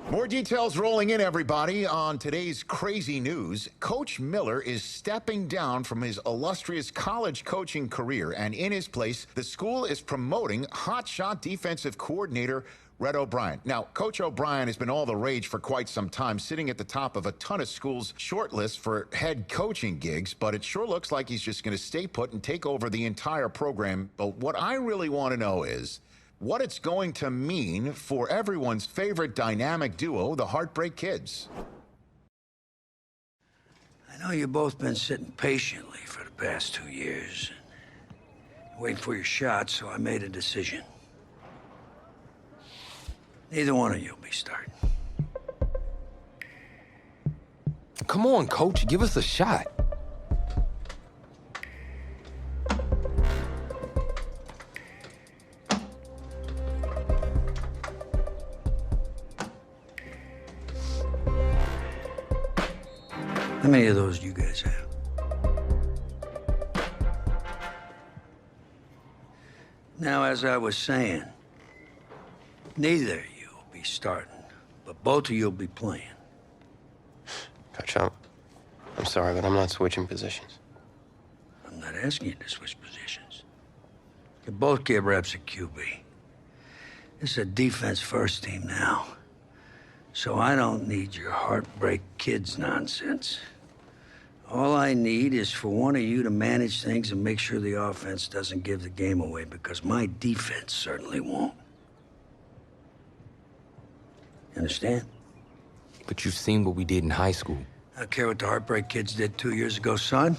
More details rolling in, everybody, on today's crazy news. Coach Miller is stepping down from his illustrious college coaching career, and in his place, the school is promoting hotshot defensive coordinator Red O'Brien. Now, Coach O'Brien has been all the rage for quite some time, sitting at the top of a ton of schools' shortlists for head coaching gigs, but it sure looks like he's just going to stay put and take over the entire program. But what I really want to know is what it's going to mean for everyone's favorite dynamic duo, the Heartbreak Kids. I know you've both been sitting patiently for the past 2 years, waiting for your shot, so I made a decision. Neither one of you will be starting. Come on, Coach, give us a shot. How many of those do you guys have? Now, as I was saying, neither of you will be starting, but both of you will be playing. Coach, I'm sorry, but I'm not switching positions. I'm not asking you to switch positions. You both get reps at QB. This is a defense-first team now, so I don't need your Heartbreak Kids nonsense. All I need is for one of you to manage things and make sure the offense doesn't give the game away, because my defense certainly won't. You understand? But you've seen what we did in high school. I don't care what the Heartbreak Kids did 2 years ago, son.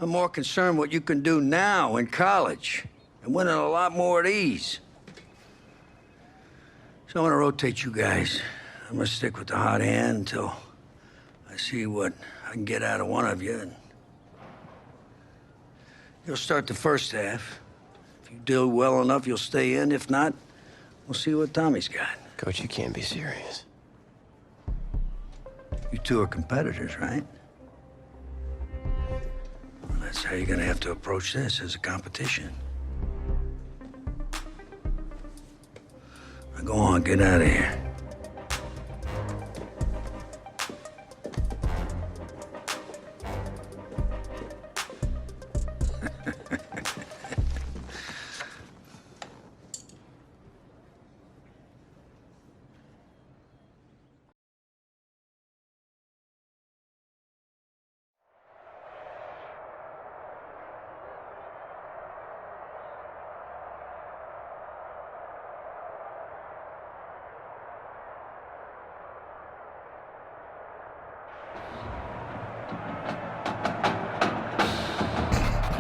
I'm more concerned what you can do now in college and winning a lot more at ease. So I'm gonna rotate you guys. I'm gonna stick with the hot hand until I see what I can get out of one of you. And you'll start the first half. If you do well enough, you'll stay in. If not, we'll see what Tommy's got. Coach, you can't be serious. You two are competitors, right? Well, that's how you're gonna have to approach this, as a competition. Now go on, get out of here.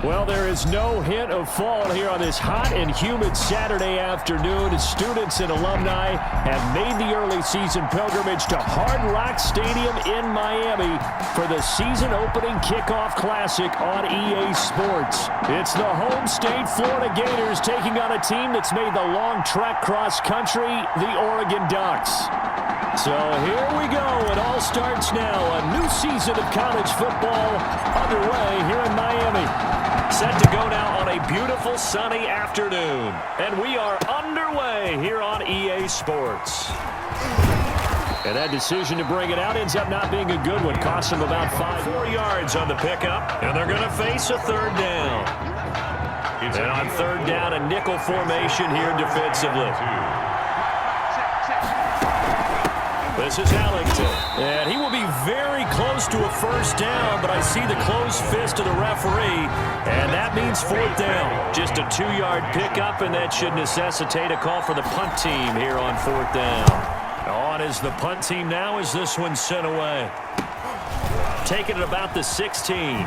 Well, there is no hint of fall here on this hot and humid Saturday afternoon. Students and alumni have made the early season pilgrimage to Hard Rock Stadium in Miami for the season-opening kickoff classic on EA Sports. It's the home state Florida Gators taking on a team that's made the long trek cross-country, the Oregon Ducks. So here we go. It all starts now. A new season of college football underway here in Miami. Set to go now on a beautiful sunny afternoon. And we are underway here on EA Sports. And that decision to bring it out ends up not being a good one. Costs them about 4 yards on the pickup. And they're going to face a third down. And on third down, a nickel formation here defensively. This is Ellington, and he will be very close to a first down, but I see the closed fist of the referee, and that means fourth down. Just a 2-yard pickup, and that should necessitate a call for the punt team here on fourth down. On is the punt team now as this one's sent away. Taking it about the 16.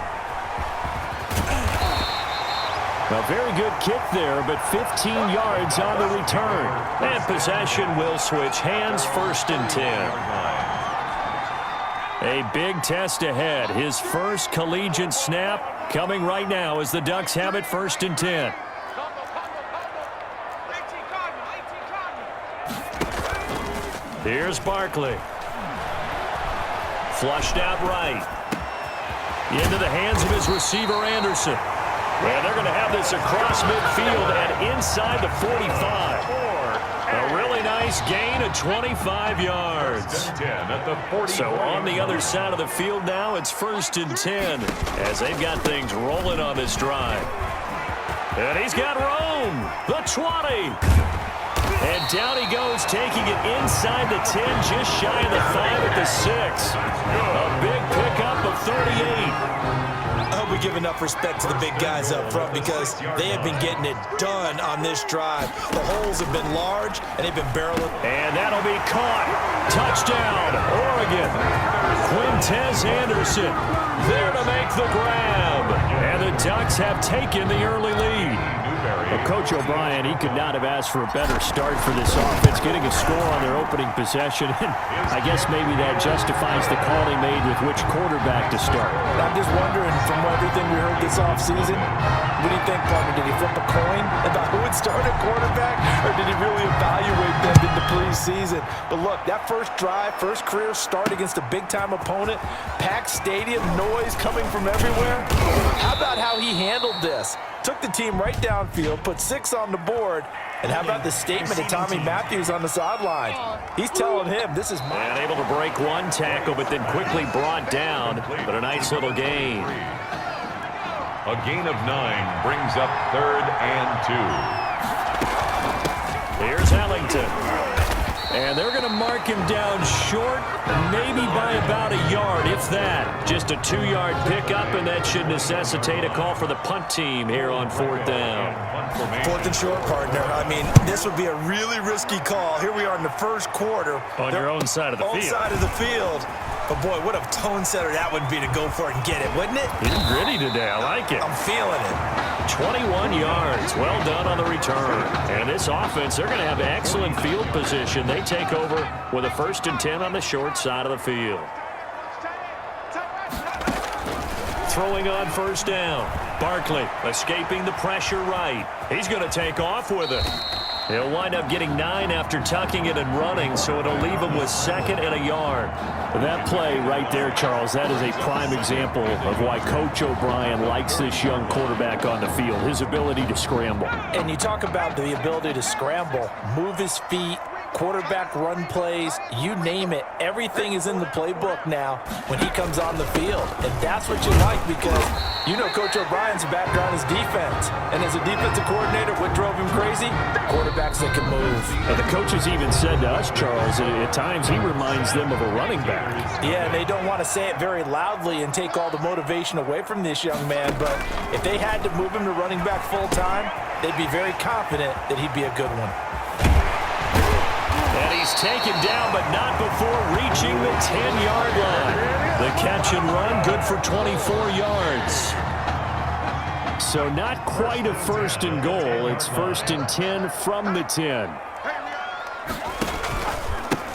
A very good kick there, but 15 yards on the return. And possession will switch hands, 1st and 10. A big test ahead. His first collegiate snap coming right now as the Ducks have it 1st and 10. Here's Barkley. Flushed out right. Into the hands of his receiver, Anderson. And they're going to have this across midfield and inside the 45. A really nice nice gain of 25 yards. 10 at the 40. So on the other side of the field now, it's 1st and 10 as they've got things rolling on this drive. And he's got Rome, the 20. And down he goes, taking it inside the 10, just shy of the 5 at the 6. A big pickup of 38. I hope we give enough respect to the big guys up front because they have been getting it done on this drive. The holes have been large, and they've been barreling. And that'll be caught. Touchdown, Oregon. Quintez Anderson there to make the grab. And the Ducks have taken the early lead. Well, Coach O'Brien, he could not have asked for a better start for this offense, getting a score on their opening possession. And I guess maybe that justifies the call he made with which quarterback to start. I'm just wondering, from everything we heard this offseason, what do you think, partner? Did he flip a coin about who would start at quarterback, or did he really evaluate them in the preseason? But look, that first drive, first career start against a big-time opponent, packed stadium, noise coming from everywhere. How about how he handled this? Took the team right downfield, put 6 on the board, and how about the statement of Tommy Matthews on the sideline? He's telling him, this is mine. And able to break one tackle, but then quickly brought down, but a nice little gain. A gain of 9 brings up 3rd and 2. Here's Ellington. And they're going to mark him down short, maybe by about a yard, if that. Just a 2-yard pickup, and that should necessitate a call for the punt team here on 4th down. 4th and short, partner. I mean, this would be a really risky call. Here we are in the first quarter. On your own side of the field. Side of the field. But, boy, what a tone setter that would be to go for it and get it, wouldn't it? He's gritty today. I like it. I'm feeling it. 21 yards. Well done on the return. And this offense, they're going to have excellent field position. They take over with a 1st and 10 on the short side of the field. Throwing on 1st down. Barkley escaping the pressure right. He's going to take off with it. He'll wind up getting 9 after tucking it and running, so it'll leave him with 2nd and a yard. That play right there, Charles, that is a prime example of why Coach O'Brien likes this young quarterback on the field, his ability to scramble. And you talk about the ability to scramble, move his feet, quarterback run plays, you name it. Everything is in the playbook now when he comes on the field. And that's what you like because you know Coach O'Brien's background is defense. And as a defensive coordinator, what drove him crazy? Quarterbacks that can move. And the coaches even said to us, Charles, at times he reminds them of a running back. Yeah, and they don't want to say it very loudly and take all the motivation away from this young man. But if they had to move him to running back full time, they'd be very confident that he'd be a good one. And he's taken down, but not before reaching the 10-yard line. The catch and run, good for 24 yards. So not quite a 1st and goal. It's 1st and 10 from the 10.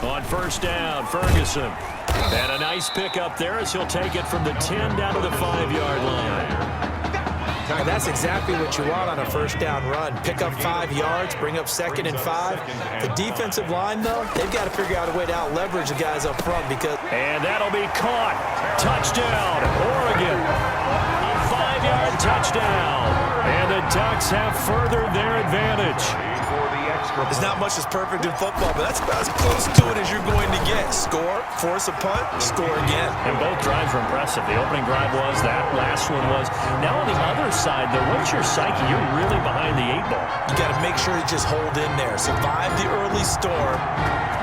On 1st down, Ferguson. And a nice pickup there as he'll take it from the 10 down to the 5-yard line. And that's exactly what you want on a 1st down run. Pick up 5 yards, bring up 2nd and 5. The defensive line, though, they've got to figure out a way to out-leverage the guys up front because... And that'll be caught. Touchdown, Oregon. 5-yard touchdown. And the Ducks have furthered their advantage. There's not much that's perfect in football, but that's about as close to it as you're going to get. Score, force a punt, score again. And both drives were impressive. The opening drive was, that last one was. Now on the other side, though, what's your psyche? You're really behind the 8 ball. You got to make sure you just hold in there. Survive the early storm,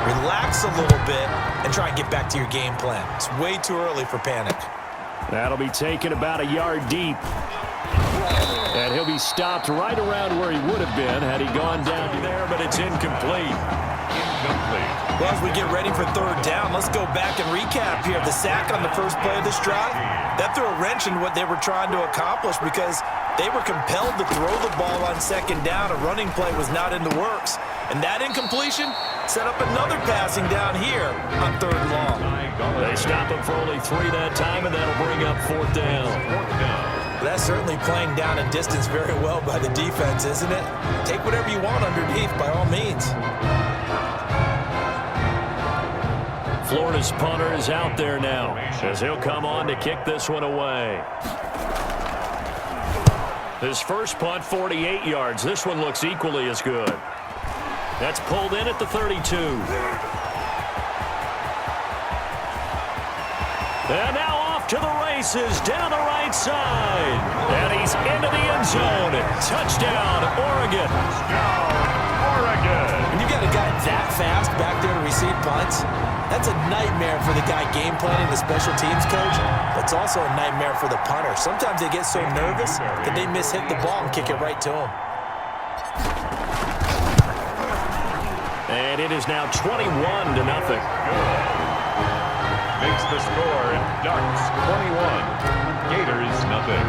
relax a little bit, and try and get back to your game plan. It's way too early for panic. That'll be taken about a yard deep. And he'll be stopped right around where he would have been had he gone down there, but it's incomplete. Well, as we get ready for 3rd down, let's go back and recap here. The sack on the first play of this drive, that threw a wrench in what they were trying to accomplish because they were compelled to throw the ball on 2nd down. A running play was not in the works. And that incompletion set up another passing down here on 3rd and long. They stop him for only 3 that time, and that'll bring up 4th down. That's certainly playing down and distance very well by the defense, isn't it? Take whatever you want underneath, by all means. Florida's punter is out there now as he'll come on to kick this one away. His first punt, 48 yards. This one looks equally as good. That's pulled in at the 32. And now off to the races down the right side. And he's into the end zone. Touchdown, Oregon. Oregon. When you got a guy that fast back there to receive punts, that's a nightmare for the guy game planning, the special teams coach. But it's also a nightmare for the punter. Sometimes they get so nervous that they mishit the ball and kick it right to him. And it is now 21-0. Makes the score. Ducks 21. Gators nothing.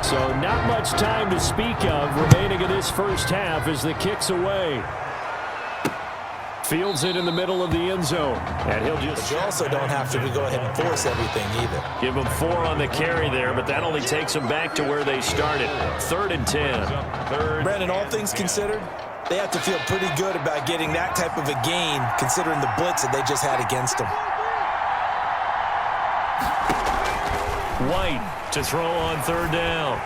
So not much time to speak of remaining in this first half as the kick's away. Fields it in the middle of the end zone. And he'll just... But you also don't have to go ahead and force everything either. Give them 4 on the carry there, but that only takes them back to where they started. 3rd and 10. Brandon, all things considered, they have to feel pretty good about getting that type of a gain, considering the blitz that they just had against them. White to throw on 3rd down.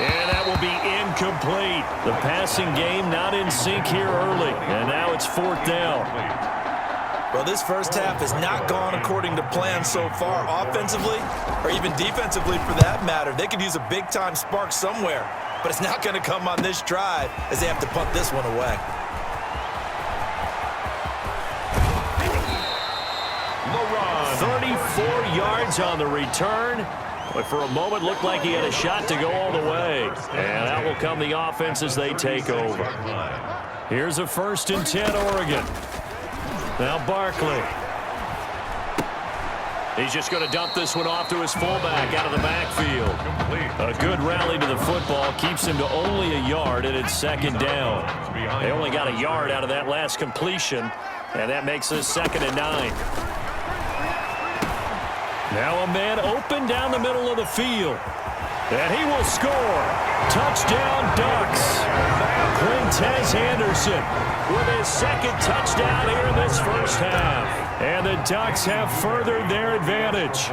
And that will be incomplete. The passing game not in sync here early. And now it's 4th down. Well, this first half has not gone according to plan so far, offensively or even defensively for that matter. They could use a big-time spark somewhere, but it's not going to come on this drive as they have to punt this one away. 34 yards on the return. But for a moment, looked like he had a shot to go all the way. And out will come the offense as they take over. Here's a 1st and 10, Oregon. Now Barkley. He's just going to dump this one off to his fullback out of the backfield. A good rally to the football keeps him to only a yard, and it's 2nd down. They only got a yard out of that last completion, and that makes this 2nd and 9. Now a man open down the middle of the field. And he will score. Touchdown, Ducks. Quintez Anderson with his 2nd touchdown here in this first half. And the Ducks have furthered their advantage.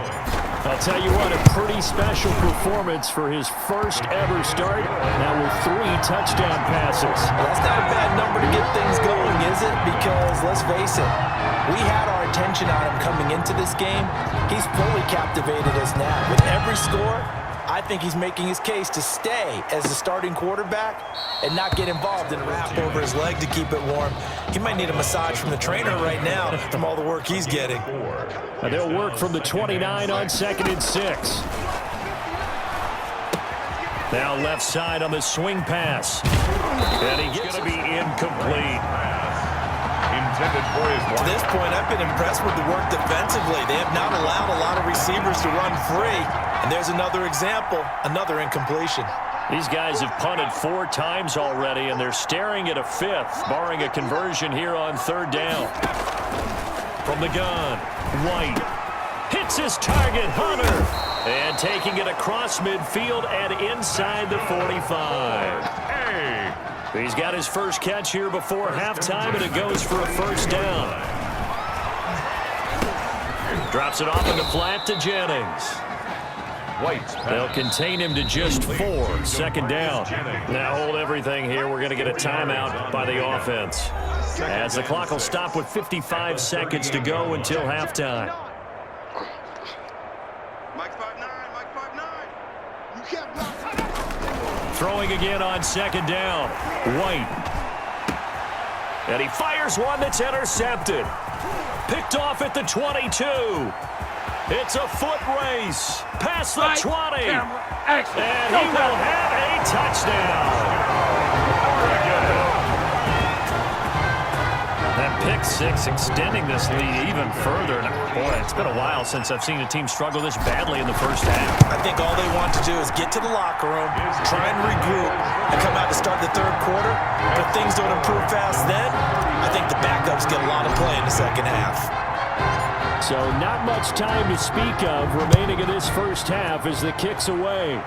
I'll tell you what, a pretty special performance for his first ever start. Now with 3 touchdown passes. Well, that's not a bad number to get things going, is it? Because, let's face it, we had our attention on him coming into this game. He's fully captivated us now. With every score, I think he's making his case to stay as the starting quarterback and not get involved in a wrap over his leg to keep it warm. He might need a massage from the trainer right now from all the work he's getting. And they'll work from the 29 on 2nd and 6. Now left side on the swing pass. And he's going to be incomplete. To this point, I've been impressed with the work defensively. They have not allowed a lot of receivers to run free. And there's another example, another incompletion. These guys have punted 4 times already, and they're staring at a 5th, barring a conversion here on 3rd down. From the gun, White hits his target, Hunter. And taking it across midfield and inside the 45. Hey! He's got his first catch here before halftime, and it goes for a 1st down. Drops it off in the flat to Jennings. They'll contain him to just 4. 2nd down. Now hold everything here. We're going to get a timeout by the offense, as the clock will stop with 55 seconds to go until halftime. Throwing again on 2nd down. White. And he fires one that's intercepted. Picked off at the 22. It's a foot race. Past the 20. And he will have a touchdown. That pick 6 extending this lead even further. And boy, it's been a while since I've seen a team struggle this badly in the first half. I think all they want to do is get to the locker room, try and regroup, and come out to start the 3rd quarter. But if things don't improve fast then, I think the backups get a lot of play in the 2nd half. So not much time to speak of remaining in this first half as the kick's away.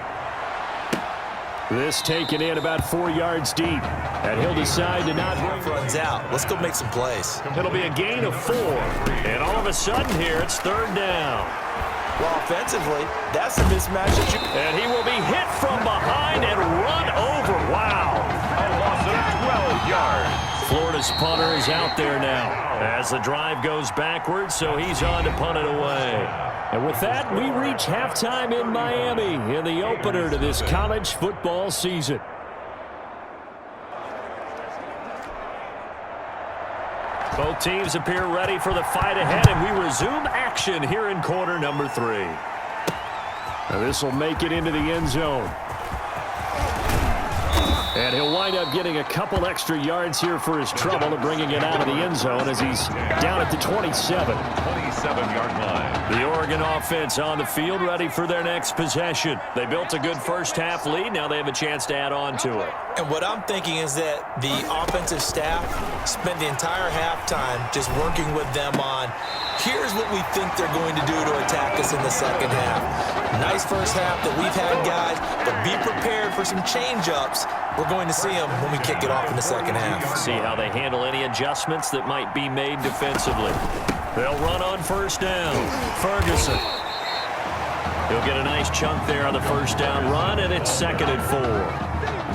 This taken in about 4 yards deep. And he'll decide to not... Runs out. Let's go make some plays. It'll be a gain of 4. And all of a sudden here, it's 3rd down. Well, offensively, that's a mismatch. And he will be hit from behind and run over. Wow. A loss of 12 This punter is out there now as the drive goes backwards, so he's on to punt it away. And with that, we reach halftime in Miami in the opener to this college football season. Both teams appear ready for the fight ahead, and we resume action here in quarter number 3. Now this will make it into the end zone. And he'll wind up getting a couple extra yards here for his trouble of bringing it out of the end zone as he's down at the 27. 27-yard line. The Oregon offense on the field ready for their next possession. They built a good first-half lead. Now they have a chance to add on to it. And what I'm thinking is that the offensive staff spent the entire halftime just working with them on, here's what we think they're going to do to attack us in the second half. Nice first half that we've had, guys, but be prepared for some change-ups. We're going to see them when we kick it off in the second half. See how they handle any adjustments that might be made defensively. They'll run on first down. Ferguson. He'll get a nice chunk there on the first down run, and it's 2nd and 4.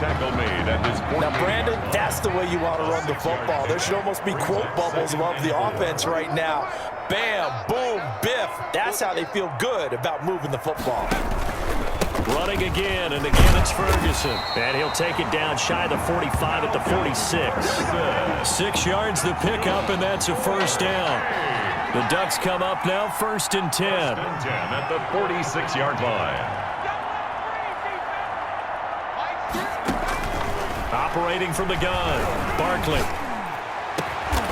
Tackle made at his 48. Now, Brandon, that's the way you want to run the football. There should almost be quote bubbles above the offense right now. Bam, boom, biff. That's how they feel good about moving the football. Running again, and again it's Ferguson. And he'll take it down shy of the 45 at the 46. 6 yards the pickup, and that's a first down. The Ducks come up now, 1st and 10. 1st and 10 at the 46-yard line. Operating from the gun, Barkley.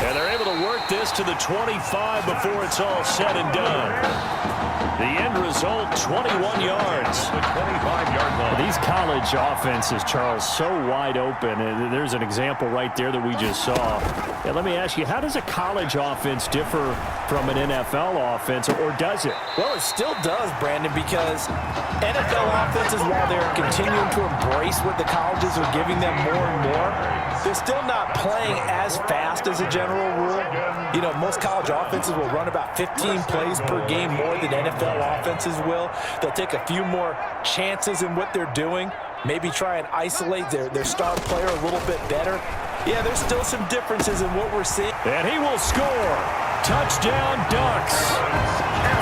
And they're able to work this to the 25 before it's all said and done. The end result, 21 yards. The 25-yard line. These college offenses, Charles, so wide open. And there's an example right there that we just saw. And let me ask you, how does a college offense differ from an NFL offense, or does it? Well, it still does, Brandon, because NFL offenses, while they're continuing to embrace what the colleges are giving them more and more, they're still not playing as fast as a general rule. You know, most college offenses will run about 15 plays per game more than NFL offenses will. They'll take a few more chances in what they're doing, maybe try and isolate their star player a little bit better. Yeah, there's still some differences in what we're seeing. And he will score. Touchdown, Ducks.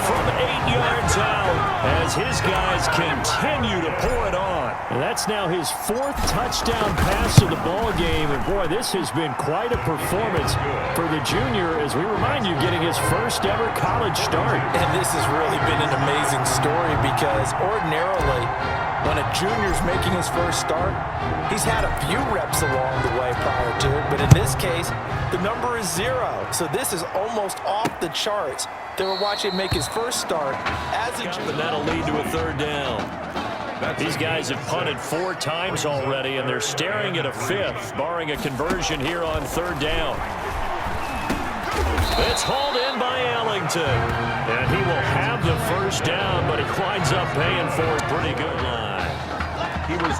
From 8 yards out as his guys continue to pour it on. And that's now his 4th touchdown pass of the ball game. And, boy, this has been quite a performance for the junior, as we remind you, getting his first ever college start. And this has really been an amazing story because ordinarily, when a junior's making his first start, he's had a few reps along the way prior to it, but in this case, the number is 0. So this is almost off the charts. They were watching him make his first start as a junior. And that'll lead to a 3rd down. These guys have punted 4 times already, and they're staring at a 5th, barring a conversion here on 3rd down. It's hauled in by Ellington, and he will have the first down, but he winds up paying for it pretty good line.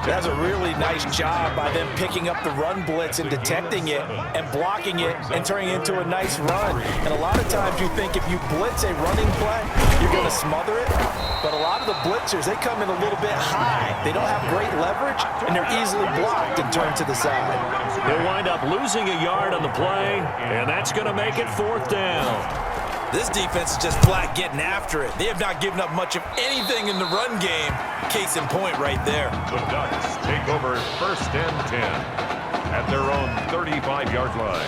That's a really nice job by them picking up the run blitz and detecting it and blocking it and turning it into a nice run. And a lot of times you think if you blitz a running play, you're going to smother it. But a lot of the blitzers, they come in a little bit high. They don't have great leverage, and they're easily blocked and turned to the side. They'll wind up losing a yard on the play, and that's going to make it 4th down. This defense is just flat getting after it. They have not given up much of anything in the run game. Case in point right there. The Ducks take over 1st and 10 at their own 35-yard line.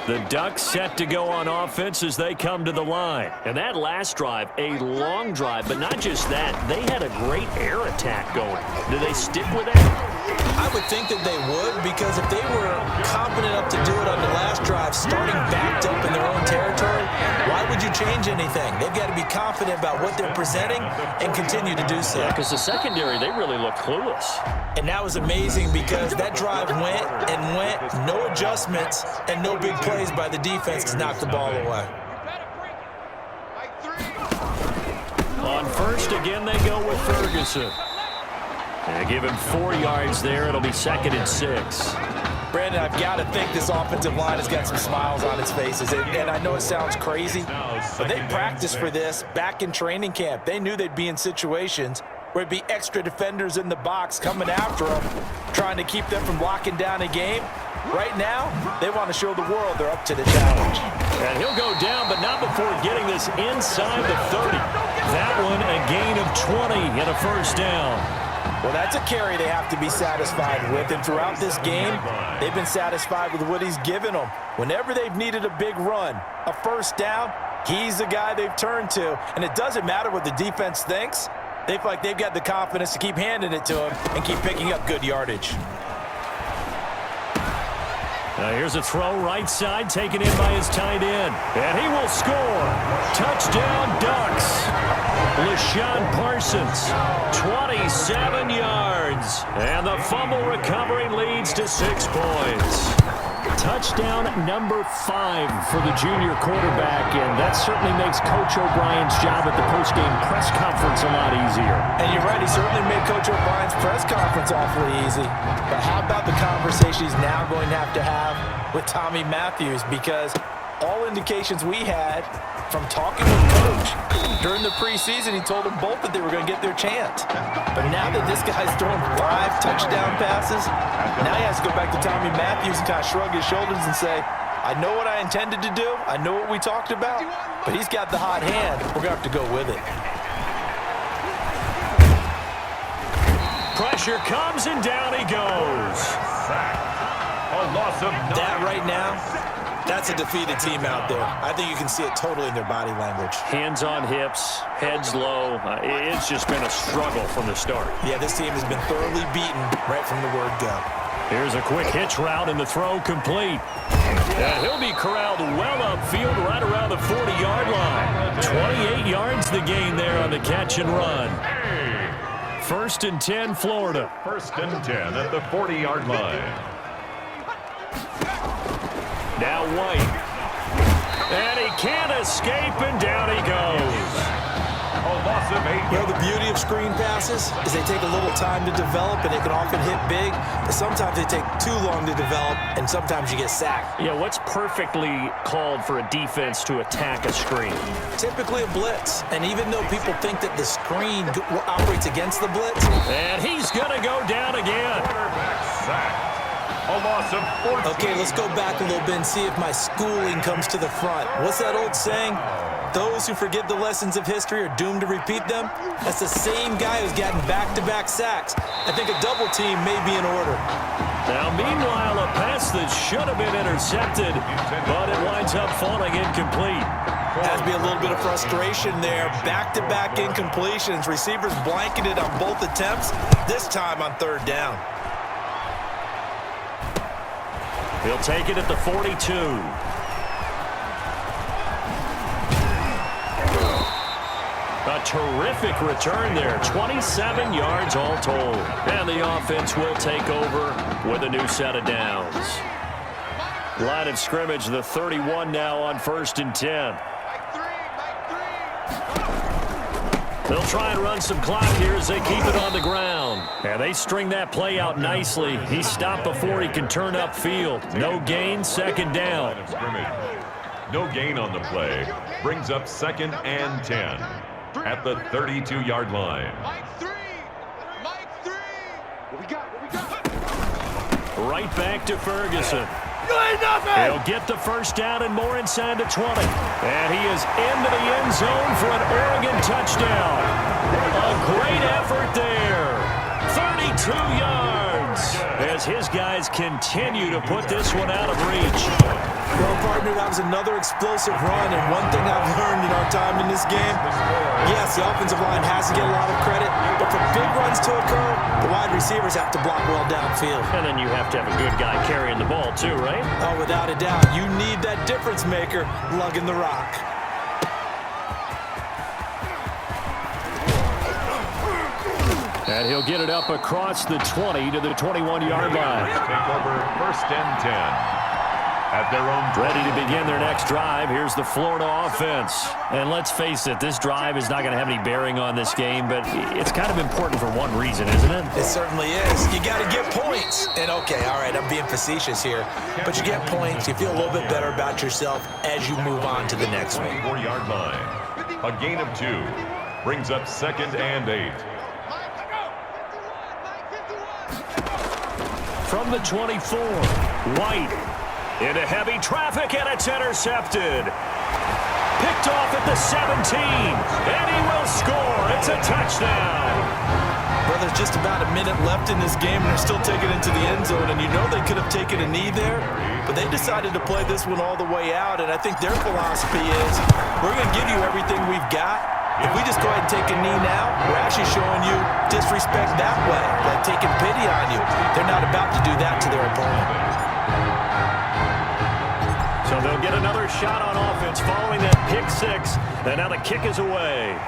The Ducks set to go on offense as they come to the line. And that last drive, a long drive, but not just that. They had a great air attack going. Do they stick with that? I would think that they would, because if they were confident enough to do it on the last drive, starting backed up in their own territory, why would you change anything? They've got to be confident about what they're presenting and continue to do so. Yeah, because the secondary, they really look clueless. And that was amazing because that drive went and went, no adjustments and no big plays by the defense to knock the ball away. On first, again, they go with Ferguson. And give him 4 yards there. It'll be 2nd and 6. Brandon, I've got to think this offensive line has got some smiles on its faces. And I know it sounds crazy, but they practiced for this back in training camp. They knew they'd be in situations where it'd be extra defenders in the box coming after them. trying to keep them from locking down a game. Right now, they want to show the world they're up to the challenge. And he'll go down, but not before getting this inside the 30. That one a gain of 20 and a first down. Well, that's a carry they have to be satisfied with, and throughout this game, they've been satisfied with what he's given them. Whenever they've needed a big run, a first down, he's the guy they've turned to, and it doesn't matter what the defense thinks. They feel like they've got the confidence to keep handing it to him and keep picking up good yardage. Now here's a throw right side, taken in by his tight end. And he will score. Touchdown Ducks. LaShawn Parsons, 27 yards. And the fumble recovery leads to 6 points. Touchdown number 5 for the junior quarterback, and that certainly makes Coach O'Brien's job at the postgame press conference a lot easier. And you're right, he certainly made Coach O'Brien's press conference awfully easy. But how about the conversation he's now going to have with Tommy Matthews? Because all indications we had from talking with Coach during the preseason, he told them both that they were going to get their chance. But now that this guy's throwing 5 touchdown passes, now he has to go back to Tommy Matthews and kind of shrug his shoulders and say, I know what I intended to do. I know what we talked about. But he's got the hot hand. We're going to have to go with it. Pressure comes, and down he goes. A loss of 9. That right now, that's a defeated team out there. I think you can see it totally in their body language. Hands on hips, heads low. It's just been a struggle from the start. Yeah, this team has been thoroughly beaten right from the word go. Here's a quick hitch route, and the throw complete. And he'll be corralled well upfield right around the 40-yard line. 28 yards the gain there on the catch and run. 1st and 10, Florida. 1st and 10 at the 40-yard line. Now White. And he can't escape, and down he goes. A loss of 8. You know, the beauty of screen passes is they take a little time to develop, and they can often hit big. But sometimes they take too long to develop, and sometimes you get sacked. Yeah, what's perfectly called for a defense to attack a screen? Typically a blitz. And even though people think that the screen operates against the blitz. And he's going to go down again. Quarterback sack. A loss of 14. Okay, let's go back a little bit and see if my schooling comes to the front. What's that old saying? Those who forget the lessons of history are doomed to repeat them. That's the same guy who's gotten back-to-back sacks. I think a double team may be in order. Now, meanwhile, a pass that should have been intercepted, but it winds up falling incomplete. Has to be a little bit of frustration there. Back-to-back incompletions. Receivers blanketed on both attempts, this time on 3rd down. He'll take it at the 42. A terrific return there. 27 yards all told. And the offense will take over with a new set of downs. Line of scrimmage, the 31 now on 1st and 10. They'll try and run some clock here as they keep it on the ground. And they string that play out nicely. He's stopped before he can turn upfield. No gain, 2nd down. No gain on the play. Brings up 2nd and 10 at the 32-yard line. Right back to Ferguson. He'll get the first down and more inside the 20. And he is into the end zone for an Oregon touchdown. A great effort there. 32 yards as his guys continue to put this one out of reach. Well, partner, that was another explosive run, and one thing I've learned in our time in this game, yes, the offensive line has to get a lot of credit, but for big runs to occur, the wide receivers have to block well downfield. And then you have to have a good guy carrying the ball too, right? Oh, without a doubt. You need that difference maker lugging the rock. And he'll get it up across the 20 to the 21-yard line. Take over 1st and 10. At their own ready to begin their next drive. Here's the Florida offense. And let's face it, this drive is not going to have any bearing on this game, but it's kind of important for one reason, isn't it? It certainly is. You got to get points. And okay, all right, I'm being facetious here, but you get points. You feel a little bit better about yourself as you move on to the next one. 4-yard line. A gain of 2 brings up 2nd and 8. from the 24. White into heavy traffic, and it's intercepted. Picked off at the 17, and he will score. It's a touchdown. Well, there's just about a minute left in this game, and they're still taking it into the end zone. And you know they could have taken a knee there, but they decided to play this one all the way out. And I think their philosophy is, we're going to give you everything we've got. If we just go ahead and take a knee now, we're actually showing you disrespect that way, like taking pity on you. They're not about to do that to their opponent. So they'll get another shot on offense following that pick six. And now the kick is away.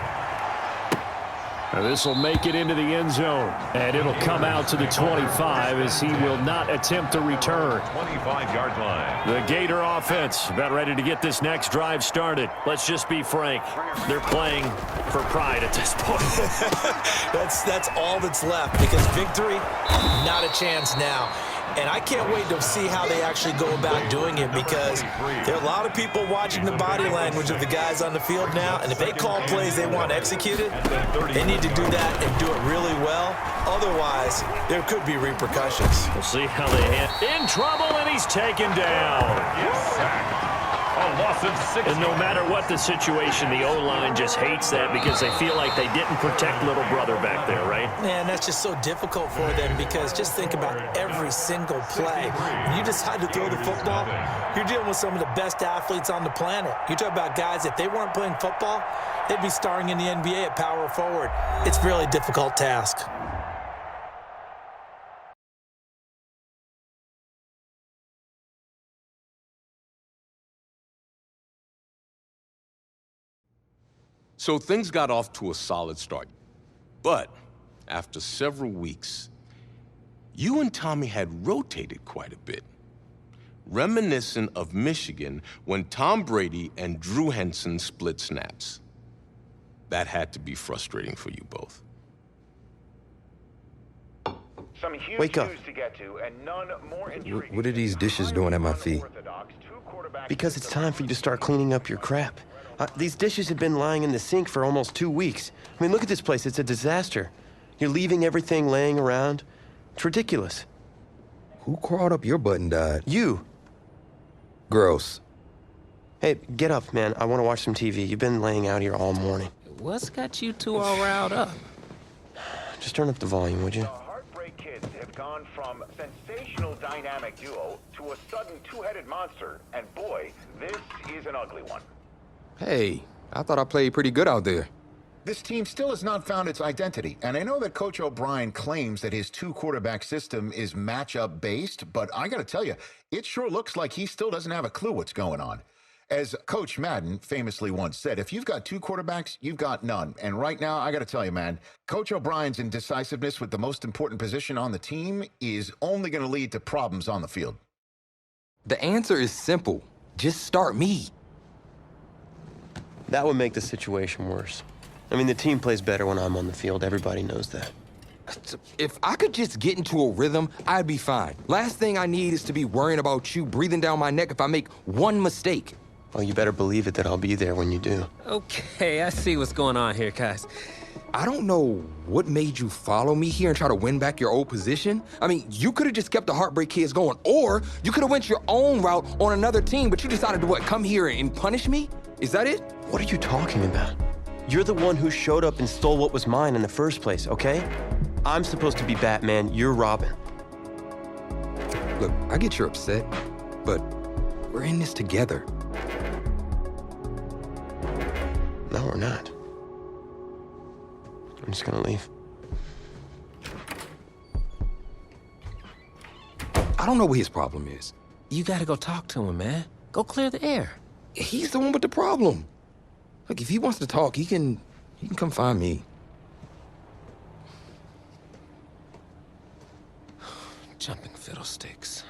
This will make it into the end zone, and it'll come out to the 25 as he will not attempt to return. 25-yard line. The Gator offense about ready to get this next drive started. Let's just be frank. They're playing for pride at this point. That's all that's left, because victory, not a chance now. And I can't wait to see how they actually go about doing it, because there are a lot of people watching the body language of the guys on the field now, and if they call plays they want executed, they need to do that and do it really well. Otherwise, there could be repercussions. We'll see how they handle. In trouble, and he's taken down. A loss of 6. And no matter what the situation, the O-line just hates that because they feel like they didn't protect little brother back there, right? Man, that's just so difficult for them, because just think about every single play. When you decide to throw the football, you're dealing with some of the best athletes on the planet. You talk about guys, if they weren't playing football, they'd be starring in the NBA at power forward. It's a really difficult task. So things got off to a solid start. But after several weeks, you and Tommy had rotated quite a bit, reminiscent of Michigan when Tom Brady and Drew Henson split snaps. That had to be frustrating for you both. Some huge Wake up. news to get to, and none more intriguing. What are these dishes doing at my feet? Because it's time for you to start cleaning up your crap. These dishes have been lying in the sink for almost 2 weeks. I mean, look at this place. It's a disaster. You're leaving everything laying around. It's ridiculous. Who crawled up your butt and died? You. Gross. Hey, get up, man. I want to watch some TV. You've been laying out here all morning. What's got you two all riled up? Just turn up the volume, would you? The Heartbreak Kids have gone from sensational dynamic duo to a sudden two-headed monster, and boy, this is an ugly one. Hey, I thought I played pretty good out there. This team still has not found its identity, and I know that Coach O'Brien claims that his two-quarterback system is matchup-based, but I gotta tell you, it sure looks like he still doesn't have a clue what's going on. As Coach Madden famously once said, if you've got two quarterbacks, you've got none. And right now, I gotta tell you, man, Coach O'Brien's indecisiveness with the most important position on the team is only gonna lead to problems on the field. The answer is simple. Just start me. That would make the situation worse. I mean, the team plays better when I'm on the field. Everybody knows that. If I could just get into a rhythm, I'd be fine. Last thing I need is to be worrying about you breathing down my neck if I make one mistake. Well, you better believe it that I'll be there when you do. Okay, I see what's going on here, guys. I don't know what made you follow me here and try to win back your old position. I mean, you could have just kept the Heartbreak Kids going, or you could have went your own route on another team, but you decided to, what, come here and punish me? Is that it? What are you talking about? You're the one who showed up and stole what was mine in the first place, okay? I'm supposed to be Batman, you're Robin. Look, I get you're upset, but we're in this together. No, we're not. I'm just gonna leave. I don't know what his problem is. You gotta go talk to him, man. Go clear the air. He's the one with the problem. Look, if he wants to talk, he can come find me. Jumping fiddlesticks.